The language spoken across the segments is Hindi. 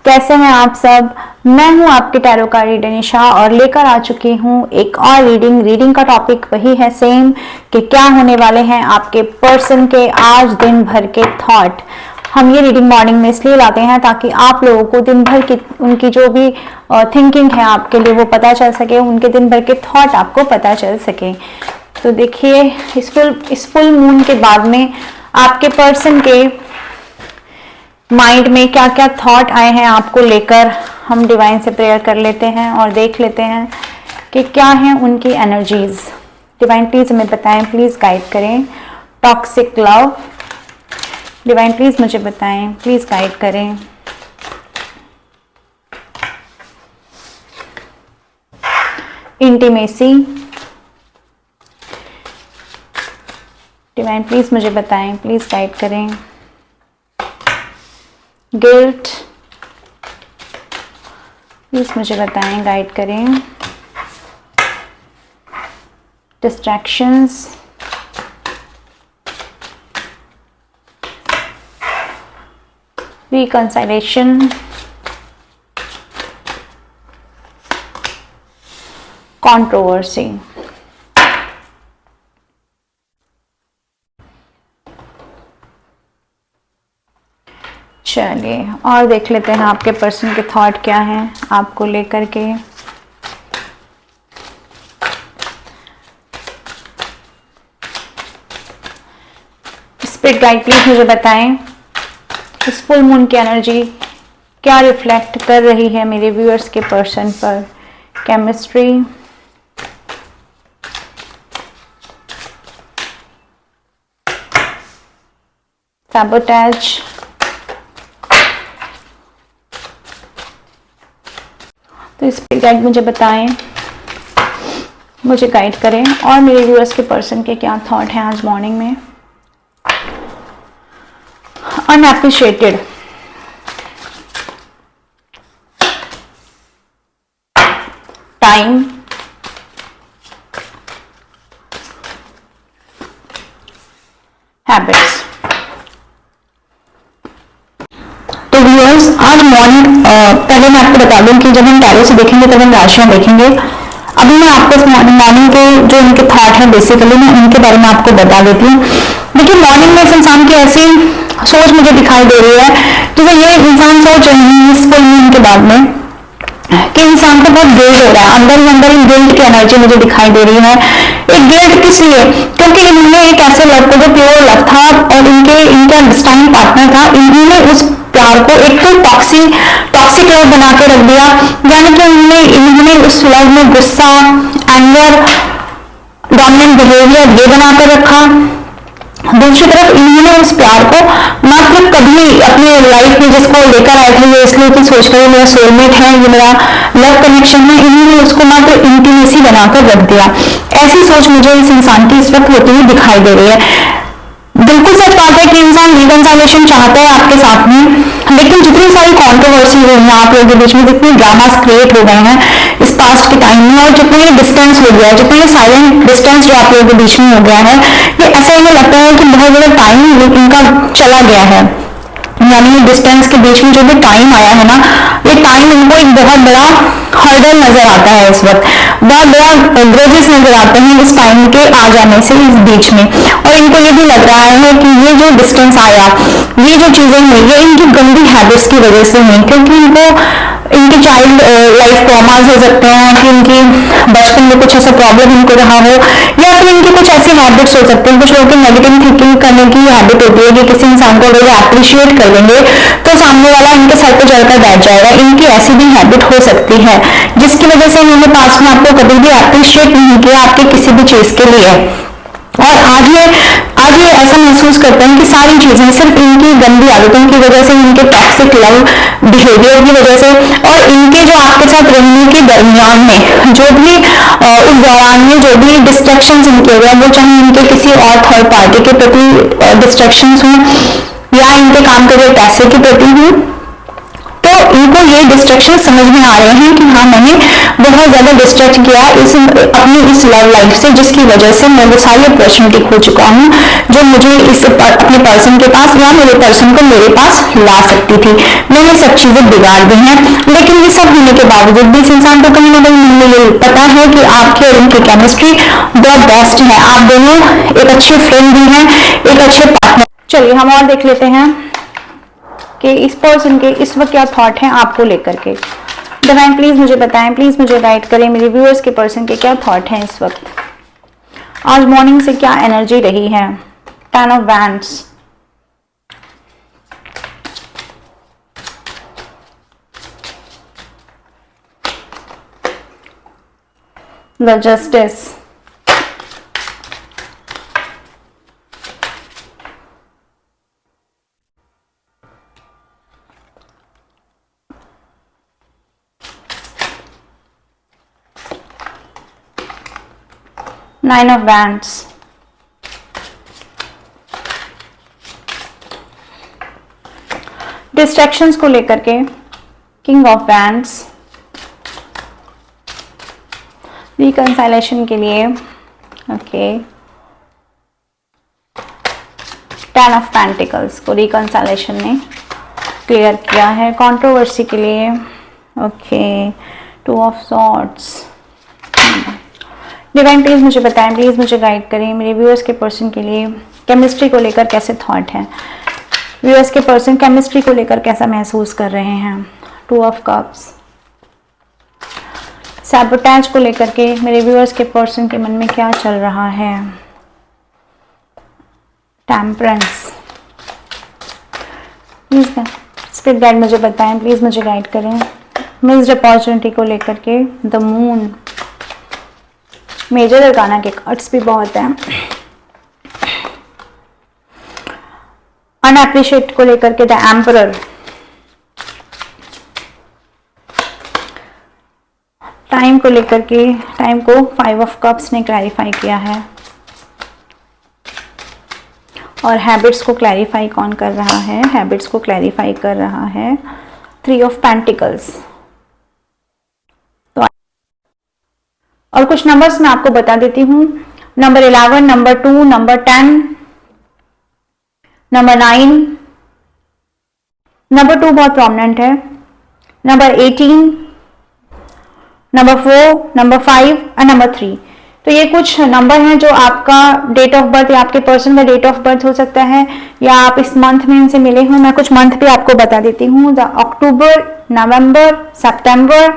कैसे हैं आप सब। मैं हूं आपकी टैरो का रीडर निशा और लेकर आ चुकी हूं एक और रीडिंग का टॉपिक वही है सेम कि क्या होने वाले हैं आपके पर्सन के आज दिन भर के थॉट। हम ये रीडिंग मॉर्निंग में इसलिए लाते हैं ताकि आप लोगों को दिन भर की उनकी जो भी थिंकिंग है आपके लिए वो पता चल सके, उनके दिन भर के थॉट आपको पता चल सके। तो देखिए इस फुल मून के बाद में आपके पर्सन के माइंड में क्या क्या थॉट आए हैं आपको लेकर, हम डिवाइन से प्रेयर कर लेते हैं और देख लेते हैं कि क्या है उनकी एनर्जीज। डिवाइन प्लीज हमें बताएं, प्लीज गाइड करें। टॉक्सिक लव, डिवाइन प्लीज मुझे बताएं, प्लीज गाइड करें। इंटीमेसी, डिवाइन प्लीज मुझे बताएं, प्लीज गाइड करें। गिल्ट, प्लीज मुझे बताएं, गाइड करें। Distractions, reconciliation, controversy. चलिए और देख लेते हैं आपके पर्सन के थॉट क्या हैं आपको लेकर के। स्पिरिट गाइड प्लीज मुझे बताएं इस फुल मून की एनर्जी क्या रिफ्लेक्ट कर रही है मेरे व्यूअर्स के पर्सन पर। केमिस्ट्री, सैबोटेज, तो इस पे गाइड मुझे बताएं, मुझे गाइड करें और मेरे व्यूअर्स के पर्सन के क्या थॉट हैं आज मॉर्निंग में। अनएप्रिशिएटेड, टाइम, हैबिट्स। तो व्यूअर्स आज मॉर्निंग पहले मैं आपको बता दूं कि जब हम टैरो से देखेंगे तब हम राशियां देखेंगे। अभी मैं आपको मॉर्निंग के जो इनके थॉट हैं बेसिकली मैं उनके बारे में आपको बता देती हूँ। देखिए मॉर्निंग में इस इंसान की ऐसी सोच मुझे दिखाई दे रही है जैसे ये इंसान सोच रहे हैं इस फुल मून के बाद में कि इंसान को बहुत गिल्ट हो रहा है, अंदर ही अंदर इन गिल्ट की एनर्जी मुझे दिखाई दे रही है। एक गिल्ट किस लिए? क्योंकि इन्होंने एक ऐसे लव को जो प्योर लव था और इनका डिस्टाइन पार्टनर था, इन्होंने उस प्यार को एक तो टॉक्सिक लव बना के रख दिया, यानी कि इन्होंने उस लव में गुस्सा, एंगर, डोमिनेंट बिहेवियर ये बनाकर रखा। दूसरी तरफ इन्होंने उस प्यार को मात्र कभी अपने लाइफ में जिसको लेकर आए थे ये इसलिए कि सोच कर मेरा सोलमेट है, ये मेरा लव कनेक्शन है, इन्होंने उसको मात्र इंटीमेसी बनाकर रख दिया। ऐसी सोच मुझे इस इंसान की इस वक्त होती हुई दिखाई दे रही है। बिल्कुल सच बात है कि इंसान रिकंसिलिएशन चाहता है आपके साथ में, लेकिन जितनी सारी कंट्रोवर्सी हुई है आप लोगों के बीच में, जितने ड्रामास क्रिएट हो गए हैं इस पास्ट के टाइम में और जितना ये डिस्टेंस हो गया है, जितना ये साइलेंट डिस्टेंस जो आप लोगों के बीच में हो गया है, ये ऐसा हमें लगता है कि बहुत ज़्यादा टाइम इनका चला गया है। यानी डिस्टेंस के बीच में जो भी टाइम आया है ना, ये टाइम इनको एक बहुत बड़ा हर्डल नजर आता है इस वक्त, बहुत बड़ा ग्रजेस नजर आते हैं इस टाइम के आ जाने से इस बीच में। और इनको ये भी लग रहा है कि ये जो डिस्टेंस आया, ये जो चीजें हुई, ये इनकी गंदी हैबिट्स की वजह से हुई, क्योंकि इनको इनके चाइल्ड लाइफ ट्रॉमास हो सकते हैं कि इनकी बचपन में कुछ ऐसा प्रॉब्लम इनको रहा हो, या फिर इनकी कुछ ऐसी हैबिट्स हो सकती हैं। कुछ लोगों की नेगेटिव थिंकिंग करने की हैबिट होती है कि किसी इंसान को अगर अप्रिशिएट कर लेंगे तो सामने वाला इनके सर पे चढ़कर बैठ जाएगा। इनकी ऐसी भी हैबिट हो सकती है जिसकी वजह से इन्होंने पास में आपको कभी भी अप्रिशिएट नहीं किया आपके किसी भी चीज के लिए। और आज ये ऐसा महसूस करते हैं कि सारी चीजें सिर्फ इनकी गंदी आदतों की वजह से, इनके टॉक्सिक लव बिहेवियर की वजह से और इनके जो आपके साथ रहने के दरमियान में जो भी उस दौरान में जो भी डिस्ट्रैक्शंस इनके हुए, वो चाहे इनके किसी और थर्ड पार्टी के प्रति डिस्ट्रैक्शंस हों या इनके काम के पैसे के प्रति हों, तो उनको ये डिस्ट्रैक्शन समझ में आ रहे हैं कि हाँ मैंने बहुत ज्यादा डिस्ट्रैक्ट किया अपनी इस लव लाइफ से, जिसकी वजह से मैं वो सारी अपॉर्चुनिटी खो चुका हूँ जो मुझे अपने पर्सन के पास या मेरे पर्सन को मेरे पास ला सकती थी। मैंने सब चीजें बिगाड़ दी हैं। लेकिन ये सब होने के बावजूद भी इस इंसान को कहीं ना कहीं मुझे ये पता है कि आपके और उनकी केमिस्ट्री बहुत बेस्ट है। आप दोनों एक अच्छे फ्रेंड भी हैं, एक अच्छे पार्टनर। चलिए हम और देख लेते हैं कि इस पर्सन के इस वक्त क्या थॉट हैं आपको लेकर के। डिवाइन प्लीज मुझे बताएं, प्लीज मुझे गाइड करें, मेरे व्यूअर्स के पर्सन के क्या थॉट हैं इस वक्त, आज मॉर्निंग से क्या एनर्जी रही है। 10 of wands, the justice, Nine of Wands, distractions को लेकर के किंग ऑफ वैंड्स, रिकंसाइलेशन के लिए ओके 10 ऑफ पेंटिकल्स को रिकंसाइलेशन ने क्लियर किया है। कंट्रोवर्सी के लिए okay 2 of swords. Divine please मुझे बताएं, प्लीज मुझे गाइड करें, मेरे व्यूअर्स के पर्सन के लिए केमिस्ट्री को लेकर कैसे थॉट है, व्यूअर्स के पर्सन केमिस्ट्री को लेकर कैसा महसूस कर रहे हैं। 2 ऑफ कप्स, सैबोटेज को लेकर के मेरे व्यूअर्स के पर्सन के मन में क्या चल रहा है। टेम्परेंस, प्लीज स्पिरिट गाइड मुझे बताएं, प्लीज मुझे गाइड करें, मिस्ड अपॉर्चुनिटी को लेकर के। द मून, मेजर अरकाना के कार्ड्स भी बहुत हैं। अनएप्रिशिएट को लेकर के द एम्परर, टाइम को लेकर के टाइम को 5 ऑफ कप्स ने क्लैरिफाई किया है। और हैबिट्स को क्लैरिफाई कौन कर रहा है, हैबिट्स को क्लैरिफाई कर रहा है 3 ऑफ पेंटिकल्स। और कुछ नंबर्स मैं आपको बता देती हूँ, number 11, number 2, number 10, number 9, number 2 बहुत प्रोमिनेंट है, नंबर 18, नंबर 4, नंबर 5 और नंबर 3। तो ये कुछ नंबर हैं जो आपका डेट ऑफ बर्थ या आपके पर्सन का डेट ऑफ बर्थ हो सकता है, या आप इस मंथ में इनसे मिले हों। मैं कुछ मंथ भी आपको बता देती हूँ, the October, November, September,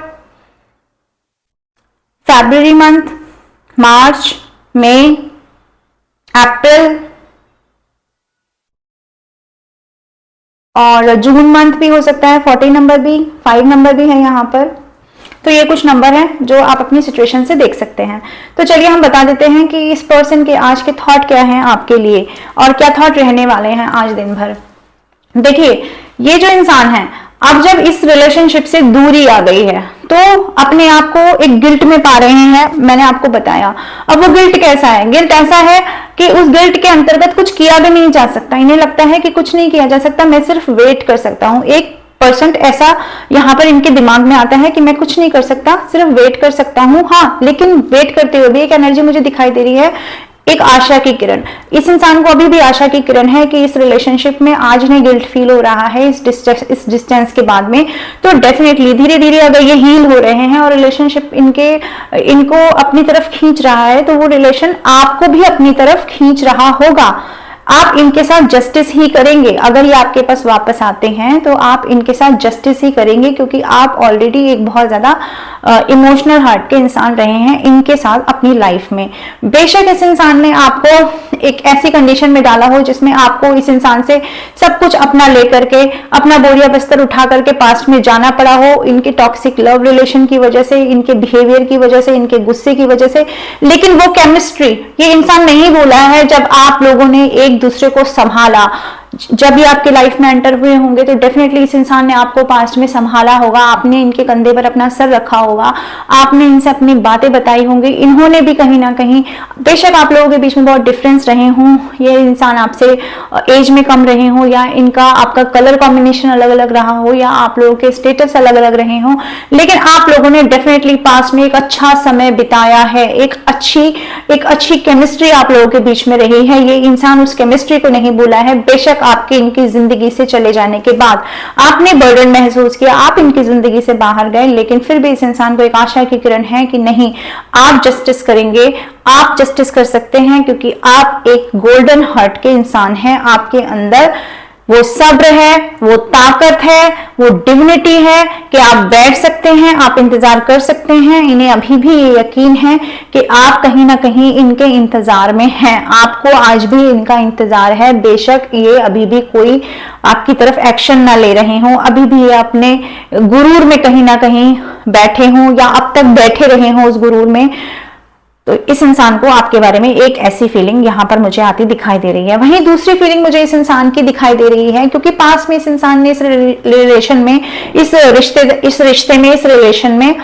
February month, मार्च, मई, अप्रैल और जून मंथ भी हो सकता है। 40 नंबर भी, 5 नंबर भी है यहाँ पर। तो ये कुछ नंबर हैं जो आप अपनी सिचुएशन से देख सकते हैं। तो चलिए हम बता देते हैं कि इस पर्सन के आज के थॉट क्या हैं आपके लिए और क्या थॉट रहने वाले हैं आज दिन भर। देखिए, ये जो इंसान है, अब जब इस रिलेशनशिप से दूरी आ गई है तो अपने आप को एक गिल्ट में पा रहे हैं, मैंने आपको बताया। अब वो गिल्ट कैसा है, गिल्ट ऐसा है कि उस गिल्ट के अंतर्गत कुछ किया भी नहीं जा सकता। इन्हें लगता है कि कुछ नहीं किया जा सकता, मैं सिर्फ वेट कर सकता हूँ। 1% ऐसा यहाँ पर इनके दिमाग में आता है कि मैं कुछ नहीं कर सकता, सिर्फ वेट कर सकता हूँ। हाँ, लेकिन वेट करते हुए भी एक एनर्जी मुझे दिखाई दे रही है, एक आशा की किरण। इस इंसान को अभी भी आशा की किरण है कि इस रिलेशनशिप में आज इन्हें गिल्ट फील हो रहा है इस डिस्टेंस के बाद में। तो डेफिनेटली धीरे धीरे अगर ये हील हो रहे हैं और रिलेशनशिप इनको अपनी तरफ खींच रहा है, तो वो रिलेशन आपको भी अपनी तरफ खींच रहा होगा। आप इनके साथ जस्टिस ही करेंगे। अगर ये आपके पास वापस आते हैं तो आप इनके साथ जस्टिस ही करेंगे, क्योंकि आप ऑलरेडी एक बहुत ज्यादा इमोशनल हार्ट के इंसान रहे हैं इनके साथ अपनी लाइफ में। बेशक इस इंसान ने आपको एक ऐसी कंडीशन में डाला हो जिसमें आपको इस इंसान से सब कुछ अपना लेकर के, अपना बोरिया बिस्तर उठा करके पास्ट में जाना पड़ा हो, इनके टॉक्सिक लव रिलेशन की वजह से, इनके बिहेवियर की वजह से, इनके गुस्से की वजह से। लेकिन वो केमिस्ट्री ये इंसान नहीं भूला है जब आप लोगों ने एक दूसरे को संभाला, जब ये आपके लाइफ में एंटर हुए होंगे तो डेफिनेटली इस इंसान ने आपको पास्ट में संभाला होगा, आपने इनके कंधे पर अपना सर रखा होगा, आपने इनसे अपनी बातें बताई होंगी, इन्होंने भी कहीं ना कहीं, बेशक आप लोगों के बीच में बहुत डिफरेंस रहे हों, ये इंसान आपसे एज में कम रहे हो, या इनका आपका कलर कॉम्बिनेशन अलग अलग रहा हो, या आप लोगों के स्टेटस अलग अलग रहे हो, लेकिन आप लोगों ने डेफिनेटली पास्ट में एक अच्छा समय बिताया है, एक अच्छी केमिस्ट्री आप लोगों के बीच में रही है। ये इंसान उस केमिस्ट्री को नहीं भूला है। बेशक आपके इनकी जिंदगी से चले जाने के बाद आपने बर्डन महसूस किया, आप इनकी जिंदगी से बाहर गए, लेकिन फिर भी इस इंसान को एक आशा की किरण है कि नहीं, आप जस्टिस करेंगे, आप जस्टिस कर सकते हैं, क्योंकि आप एक गोल्डन हार्ट के इंसान हैं। आपके अंदर वो सब्र है, वो ताकत है, वो डिविनिटी है कि आप बैठ सकते हैं, आप इंतजार कर सकते हैं। इन्हें अभी भी ये यकीन है कि आप कहीं ना कहीं इनके इंतजार में हैं, आपको आज भी इनका इंतजार है। बेशक ये अभी भी कोई आपकी तरफ एक्शन ना ले रहे हों, अभी भी ये अपने गुरूर में कहीं ना कहीं बैठे हों, या अब तक बैठे रहे हों उस गुरूर में, तो इस इंसान को आपके बारे में एक ऐसी फीलिंग यहां पर मुझे आती दिखाई दे रही है। वहीं दूसरी फीलिंग मुझे इस इंसान की दिखाई दे रही है, क्योंकि पास में इस इंसान ने इस रिलेशन में, इस रिलेशन में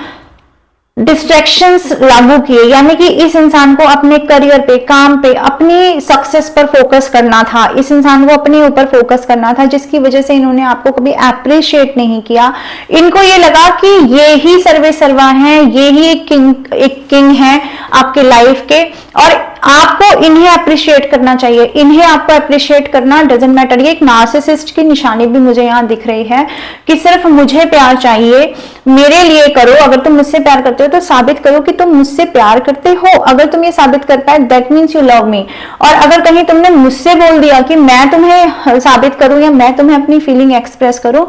डिस्ट्रैक्शंस लागू किए, यानी कि इस इंसान को अपने करियर पे, काम पे, अपनी सक्सेस पर फोकस करना था, इस इंसान को अपने ऊपर फोकस करना था, जिसकी वजह से इन्होंने आपको कभी अप्रिशिएट नहीं किया। इनको ये लगा कि ये ही सर्वे सर्वा है, ये ही एक किंग है आपके लाइफ के, और आपको इन्हें अप्रिशिएट करना चाहिए। इन्हें आपको अप्रिशिएट करना डजंट मैटर। ये एक नार्सिसिस्ट की निशानी भी मुझे यहाँ दिख रही है कि सिर्फ मुझे प्यार चाहिए, मेरे लिए करो, अगर तुम मुझसे प्यार करते हो तो साबित करो कि तुम मुझसे प्यार करते हो। अगर तुम ये साबित कर पाए, that means you love me. और अगर कहीं तुमने मुझसे बोल दिया कि मैं तुम्हें साबित करूं या मैं तुम्हें अपनी फीलिंग एक्सप्रेस करूं,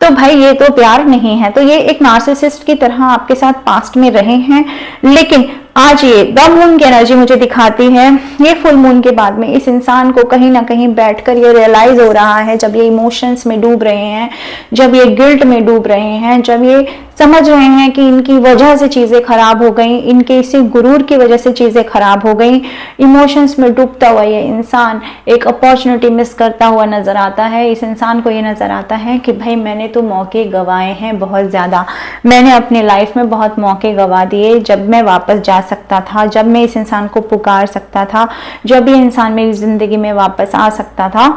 तो भाई ये तो प्यार नहीं है। तो ये एक नार्सिसिस्ट की तरह आपके साथ पास्ट में रहे हैं, लेकिन आज ये द मून की एनर्जी मुझे दिखाती है, ये फुल मून के बाद में इस इंसान को कहीं ना कहीं बैठकर ये रियलाइज हो रहा है, जब ये इमोशंस में डूब रहे हैं, जब ये गिल्ट में डूब रहे हैं, जब ये समझ रहे हैं कि इनकी वजह से चीजें खराब हो गई, इनके इसी गुरूर की वजह से चीजें खराब हो गई, इमोशंस में डूबता हुआ ये इंसान एक अपॉर्चुनिटी मिस करता हुआ नजर आता है। इस इंसान को ये नजर आता है कि भाई मैंने तो मौके गंवाए हैं बहुत ज्यादा, मैंने अपने लाइफ में बहुत मौके गंवा दिए, जब मैं वापस जा सकता था, जब मैं इस इंसान को पुकार सकता था, जब ये इंसान मेरी जिंदगी में वापस आ सकता था,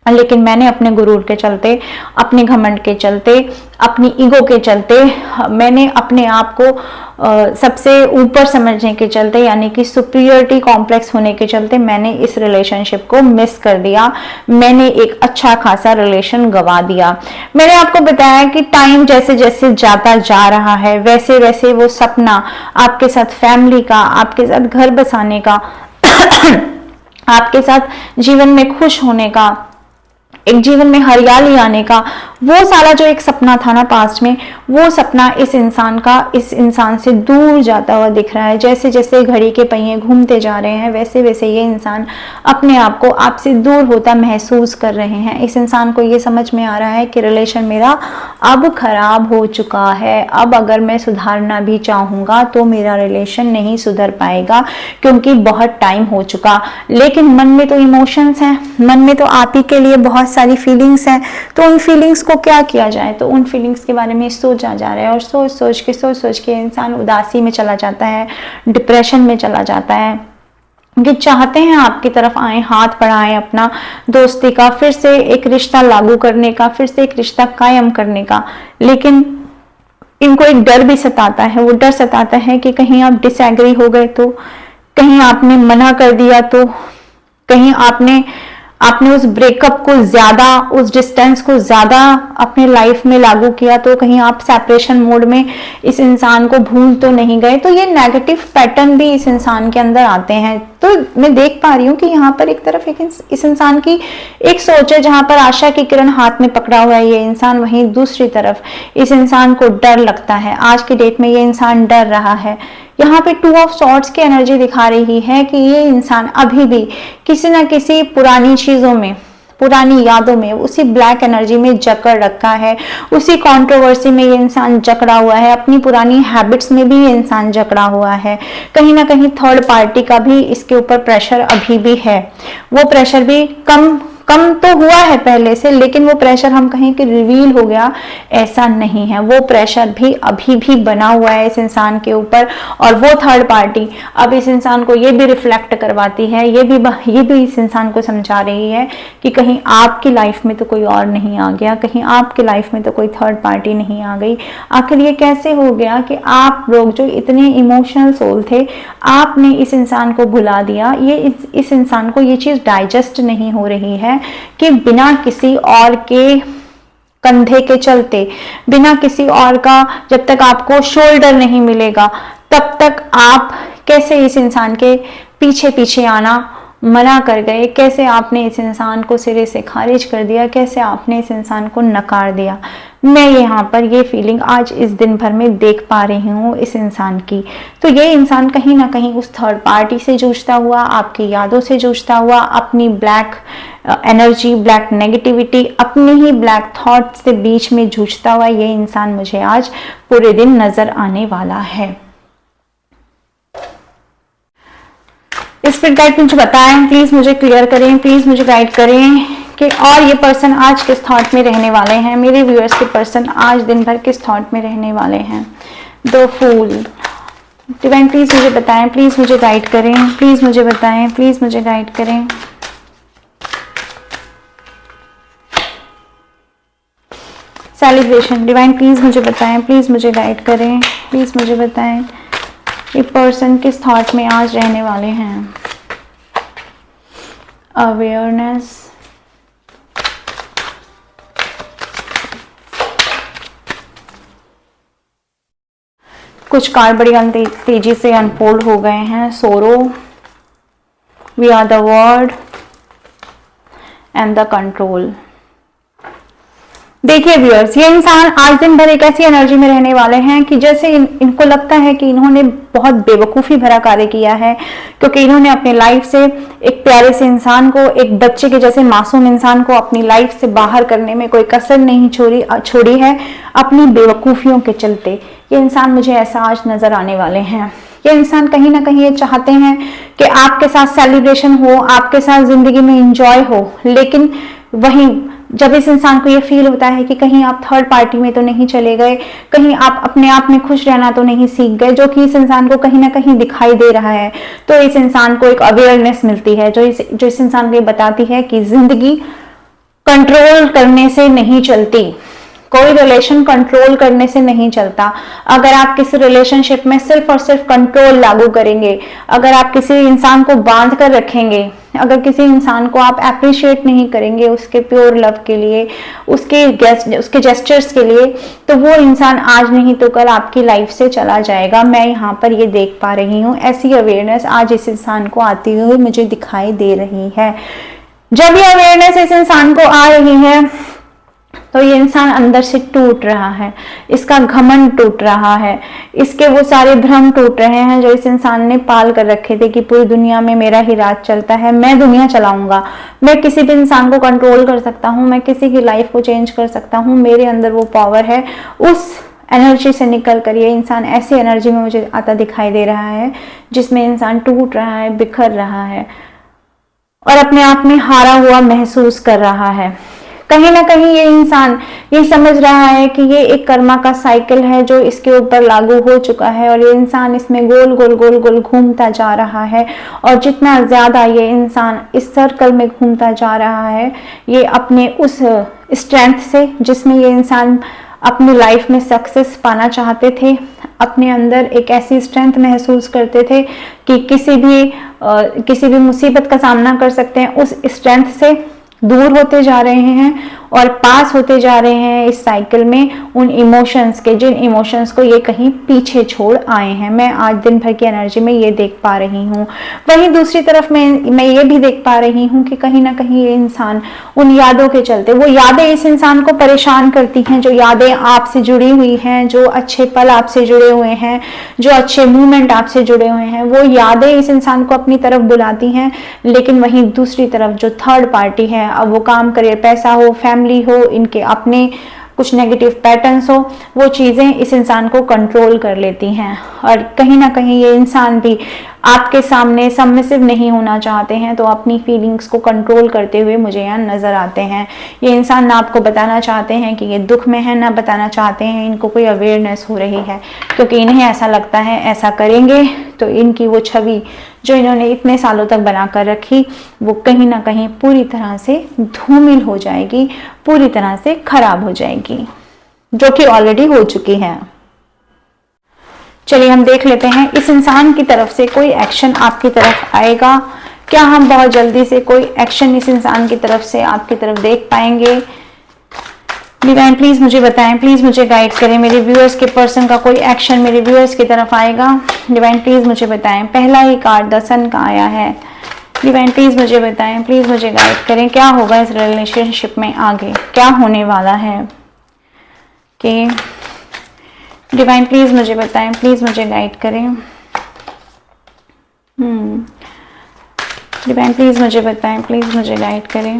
लेकिन मैंने अपने गुरूर के चलते, अपने घमंड के चलते, अपनी ईगो के चलते, मैंने अपने आप को सबसे ऊपर समझने के चलते, यानी कि सुपीरियरिटी कॉम्प्लेक्स होने के चलते मैंने इस रिलेशनशिप को मिस कर दिया, मैंने एक अच्छा खासा रिलेशन गंवा दिया। मैंने आपको बताया कि टाइम जैसे जैसे जाता जा रहा है, वैसे वैसे वो सपना आपके साथ फैमिली का, आपके साथ घर बसाने का आपके साथ जीवन में खुश होने का, एक जीवन में हरियाली आने का, वो सारा जो एक सपना था ना पास्ट में, वो सपना इस इंसान का इस इंसान से दूर जाता हुआ दिख रहा है। जैसे जैसे घड़ी के पहिए घूमते जा रहे हैं, वैसे वैसे ये इंसान अपने आप को आपसे दूर होता महसूस कर रहे हैं। इस इंसान को ये समझ में आ रहा है कि रिलेशन मेरा अब खराब हो चुका है, अब अगर मैं सुधारना भी चाहूंगा तो मेरा रिलेशन नहीं सुधर पाएगा, क्योंकि बहुत टाइम हो चुका। लेकिन मन में तो इमोशंस हैं, मन में तो आप ही के लिए बहुत सारी फीलिंग्स हैं, तो उन फीलिंग्स को क्या किया जाए, तो उन फीलिंग्स के बारे में सोचा जा रहा है, और सोच सोच के इंसान उदासी में चला जाता है, डिप्रेशन में चला जाता है। कि चाहते हैं आपकी तरफ आए, हाथ बढ़ाएं अपना दोस्ती का, फिर से एक रिश्ता लागू करने का, फिर से एक रिश्ता कायम करने का, लेकिन इनको एक डर भी सताता है। वो डर सताता है कि कहीं आप डिसएग्री हो गए तो, कहीं आपने मना कर दिया तो, कहीं आपने उस ब्रेकअप को ज्यादा, उस डिस्टेंस को ज्यादा अपने लाइफ में लागू किया तो, कहीं आप सेपरेशन मोड में इस इंसान को भूल तो नहीं गए। तो ये नेगेटिव पैटर्न भी इस इंसान के अंदर आते हैं। तो मैं देख पा रही हूँ कि यहाँ पर एक तरफ इस इंसान की एक सोच है जहां पर आशा की किरण हाथ में पकड़ा हुआ है ये इंसान, वहीं दूसरी तरफ इस इंसान को डर लगता है। आज की डेट में ये इंसान डर रहा है। यहाँ पे 2 ऑफ सॉर्ड्स की एनर्जी दिखा रही है कि ये इंसान अभी भी किसी ना किसी पुरानी चीजों में, पुरानी यादों में, उसी ब्लैक एनर्जी में जकड़ रखा है, उसी कंट्रोवर्सी में ये इंसान जकड़ा हुआ है, अपनी पुरानी हैबिट्स में भी ये इंसान जकड़ा हुआ है। कहीं ना कहीं थर्ड पार्टी का भी इसके ऊपर प्रेशर अभी भी है। वो प्रेशर भी कम कम तो हुआ है पहले से, लेकिन वो प्रेशर हम कहें कि रिवील हो गया, ऐसा नहीं है। वो प्रेशर भी अभी भी बना हुआ है इस इंसान के ऊपर, और वो थर्ड पार्टी अब इस इंसान को ये भी रिफ्लेक्ट करवाती है, ये भी इस इंसान को समझा रही है कि कहीं आपकी लाइफ में तो कोई और नहीं आ गया, कहीं आपकी लाइफ में तो कोई थर्ड पार्टी नहीं आ गई। आखिर ये कैसे हो गया कि आप लोग जो इतने इमोशनल सोल थे, आपने इस इंसान को भुला दिया। ये इस इंसान को ये चीज डाइजेस्ट नहीं हो रही है कि बिना किसी और के कंधे के चलते, बिना किसी और का जब तक आपको शोल्डर नहीं मिलेगा, तब तक आप कैसे इस इंसान के पीछे पीछे आना मना कर गए, कैसे आपने इस इंसान को सिरे से खारिज कर दिया, कैसे आपने इस इंसान को नकार दिया। मैं यहाँ पर ये फीलिंग आज इस दिन भर में देख पा रही हूँ इस इंसान की। तो ये इंसान कहीं ना कहीं उस थर्ड पार्टी से जूझता हुआ, आपकी यादों से जूझता हुआ, अपनी ब्लैक एनर्जी, ब्लैक नेगेटिविटी, अपने ही ब्लैक थॉट्स से बीच में जूझता हुआ ये इंसान मुझे आज पूरे दिन नजर आने वाला है। स्पिरिट गाइड मुझे बताएं, प्लीज मुझे क्लियर करें, प्लीज मुझे गाइड करें कि और ये पर्सन आज किस थॉट में रहने वाले हैं, मेरे व्यूअर्स के पर्सन आज दिन भर किस थॉट में रहने वाले हैं। द फूल डिवाइन प्लीज मुझे बताएं, प्लीज मुझे गाइड करें, प्लीज मुझे बताएं, प्लीज मुझे गाइड करें। सेलिब्रेशन डिवाइन प्लीज मुझे बताएं, प्लीज मुझे गाइड करें, प्लीज मुझे बताएं ये पर्सन किस थॉट में आज रहने वाले हैं। अवेयरनेस, कुछ कार्ड बड़ी तेजी से अनफोल्ड हो गए हैं। Sorrow, we are the word and the control. देखिए व्यूअर्स, ये इंसान आज दिन भर एक ऐसी एनर्जी में रहने वाले हैं कि जैसे इनको लगता है कि इन्होंने बहुत बेवकूफ़ी भरा कार्य किया है, क्योंकि इन्होंने अपनी लाइफ से एक प्यारे से इंसान को, एक बच्चे के जैसे मासूम इंसान को अपनी लाइफ से बाहर करने में कोई कसर नहीं छोड़ी है अपनी बेवकूफ़ियों के चलते। ये इंसान मुझे ऐसा आज नजर आने वाले हैं। ये इंसान कहीं ना कहीं ये चाहते हैं कि आपके साथ सेलिब्रेशन हो, आपके साथ जिंदगी में इंजॉय हो, लेकिन वहीं जब इस इंसान को ये फील होता है कि कहीं आप थर्ड पार्टी में तो नहीं चले गए, कहीं आप अपने आप में खुश रहना तो नहीं सीख गए, जो कि इस इंसान को कहीं ना कहीं दिखाई दे रहा है, तो इस इंसान को एक अवेयरनेस मिलती है जो इस इंसान को ये बताती है कि जिंदगी कंट्रोल करने से नहीं चलती, कोई रिलेशन कंट्रोल करने से नहीं चलता। अगर आप किसी रिलेशनशिप में सिर्फ और सिर्फ कंट्रोल लागू करेंगे, अगर आप किसी इंसान को बांध कर रखेंगे, अगर किसी इंसान को आप अप्रिशिएट नहीं करेंगे उसके प्योर लव के लिए, उसके जेस्चर्स के लिए, तो वो इंसान आज नहीं तो कल आपकी लाइफ से चला जाएगा। मैं यहाँ पर ये देख पा रही हूँ, ऐसी अवेयरनेस आज इस इंसान को आती हुई मुझे दिखाई दे रही है। जब ये अवेयरनेस इस इंसान को आ रही है तो ये इंसान अंदर से टूट रहा है, इसका घमंड टूट रहा है, इसके वो सारे भ्रम टूट रहे हैं जो इस इंसान ने पाल कर रखे थे कि पूरी दुनिया में मेरा ही राज चलता है, मैं दुनिया चलाऊंगा, मैं किसी भी इंसान को कंट्रोल कर सकता हूँ, मैं किसी की लाइफ को चेंज कर सकता हूँ, मेरे अंदर वो पावर है। उस एनर्जी से निकल कर ये इंसान ऐसी एनर्जी में मुझे आता दिखाई दे रहा है जिसमें इंसान टूट रहा है, बिखर रहा है और अपने आप में हारा हुआ महसूस कर रहा है। कहीं ना कहीं ये इंसान ये समझ रहा है कि ये एक कर्मा का साइकिल है जो इसके ऊपर लागू हो चुका है और ये इंसान इसमें गोल गोल गोल गोल घूमता जा रहा है, और जितना ज्यादा ये इंसान इस सर्कल में घूमता जा रहा है, ये अपने उस स्ट्रेंथ से जिसमें ये इंसान अपनी लाइफ में सक्सेस पाना चाहते थे, अपने अंदर एक ऐसी स्ट्रेंथ महसूस करते थे कि किसी भी मुसीबत का सामना कर सकते हैं, उस स्ट्रेंथ से दूर होते जा रहे हैं और पास होते जा रहे हैं इस साइकिल में उन इमोशंस के, जिन इमोशंस को ये कहीं पीछे छोड़ आए हैं। मैं आज दिन भर की एनर्जी में ये देख पा रही हूँ। वहीं दूसरी तरफ मैं ये भी देख पा रही हूँ कि कहीं ना कहीं ये इंसान उन यादों के चलते, वो यादें इस इंसान को परेशान करती हैं, जो यादें आपसे जुड़ी हुई हैं, जो अच्छे पल आपसे जुड़े हुए हैं, जो अच्छे मूवमेंट आपसे जुड़े हुए हैं, वो यादें इस इंसान को अपनी तरफ बुलाती हैं। लेकिन वहीं दूसरी तरफ जो थर्ड पार्टी है, अब वो काम करे, पैसा हो, फैमिली हो, इनके अपने कुछ नेगेटिव पैटर्न्स हो, वो चीज़ें इस इंसान को कंट्रोल कर लेती हैं। और कहीं ना कहीं ये इंसान भी आपके सामने सबमिसिव नहीं होना चाहते हैं, तो अपनी फीलिंग्स को कंट्रोल करते हुए मुझे यहाँ नजर आते हैं। ये इंसान ना आपको बताना चाहते हैं कि ये दुख में है, ना बताना चाहते हैं इनको कोई अवेयरनेस हो रही है, क्योंकि इन्हें ऐसा लगता है ऐसा करेंगे तो इनकी वो छवि जो इन्होंने इतने सालों तक बनाकर रखी, वो कहीं ना कहीं पूरी तरह से धूमिल हो जाएगी, पूरी तरह से खराब हो जाएगी, जो कि ऑलरेडी हो चुकी है। चलिए हम देख लेते हैं इस इंसान की तरफ से कोई एक्शन आपकी तरफ आएगा क्या? हम बहुत जल्दी से कोई एक्शन इस इंसान की तरफ से आपकी तरफ देख पाएंगे? डिवाइन प्लीज मुझे बताएं, प्लीज मुझे गाइड करें। मेरे व्यूअर्स के पर्सन का कोई एक्शन मेरे व्यूअर्स की तरफ आएगा? डिवाइन प्लीज मुझे बताएं। पहला ही कार्ड द सन का आया है। डिवाइन प्लीज मुझे बताएं, प्लीज मुझे गाइड करें, क्या होगा इस रिलेशनशिप में आगे, क्या होने वाला है? कि डिवाइन प्लीज मुझे बताएं, प्लीज मुझे गाइड करें। डिवाइन प्लीज मुझे बताएं, प्लीज मुझे गाइड करें।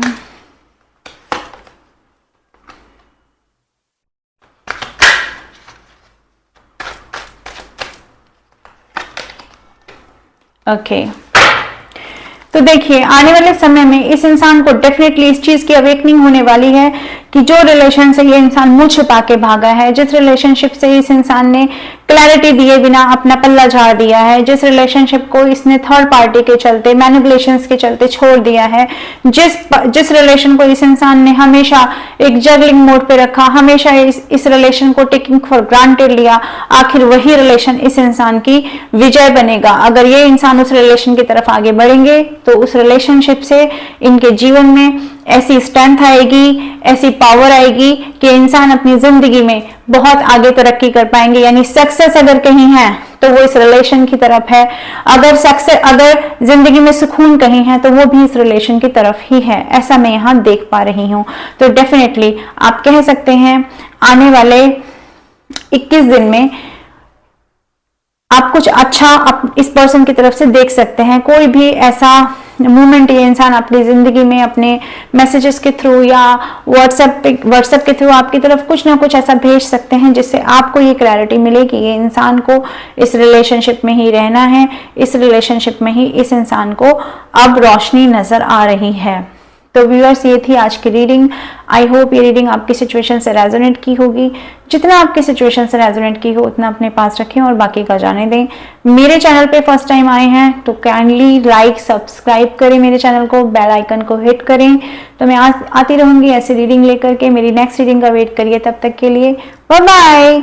ओके तो देखिए आने वाले समय में इस इंसान को डेफिनेटली इस चीज की अवेकनिंग होने वाली है कि जो रिलेशन से ये इंसान मुंह छिपा के भागा है, जिस रिलेशनशिप से इस इंसान ने क्लैरिटी दिए बिना अपना पल्ला झाड़ दिया है, जिस को इसने थर्ड पार्टी के चलते, मैनिपुलेशंस के चलते छोड़ दिया है, जिस रिलेशन को इस इंसान ने हमेशा एक जगलिंग मोड पे रखा, हमेशा इस रिलेशन को टेकिंग फॉर ग्रांटेड लिया, आखिर वही रिलेशन इस इंसान की विजय बनेगा। अगर ये इंसान उस रिलेशन की तरफ आगे बढ़ेंगे तो उस रिलेशनशिप से इनके जीवन में ऐसी स्ट्रेंथ आएगी, ऐसी पावर आएगी कि इंसान अपनी जिंदगी में बहुत आगे तरक्की कर पाएंगे। यानी सक्सेस अगर कहीं है तो वो इस रिलेशन की तरफ है, अगर जिंदगी में सुकून कहीं है तो वो भी इस रिलेशन की तरफ ही है, ऐसा मैं यहाँ देख पा रही हूँ। तो डेफिनेटली आप कह सकते हैं आने वाले 21 दिन में आप कुछ अच्छा इस पर्सन की तरफ से देख सकते हैं। कोई भी ऐसा मूवमेंट ये इंसान अपनी जिंदगी में अपने मैसेजेस के थ्रू या व्हाट्सएप के थ्रू आपकी तरफ कुछ ना कुछ ऐसा भेज सकते हैं जिससे आपको ये क्लैरिटी मिले कि ये इंसान को इस रिलेशनशिप में ही रहना है, इस रिलेशनशिप में ही इस इंसान को अब रोशनी नजर आ रही है। तो व्यूअर्स ये थी आज की रीडिंग। आई होप ये रीडिंग आपकी सिचुएशन से रेजोनेट की होगी। जितना आपकी सिचुएशन से रेजोनेट की हो उतना अपने पास रखें और बाकी का जाने दें। मेरे चैनल पे फर्स्ट टाइम आए हैं तो काइंडली लाइक सब्सक्राइब करें मेरे चैनल को, बेल आइकन को हिट करें। तो मैं आती रहूंगी ऐसी रीडिंग लेकर के। मेरी नेक्स्ट रीडिंग का वेट करिए, तब तक के लिए बाय बाय।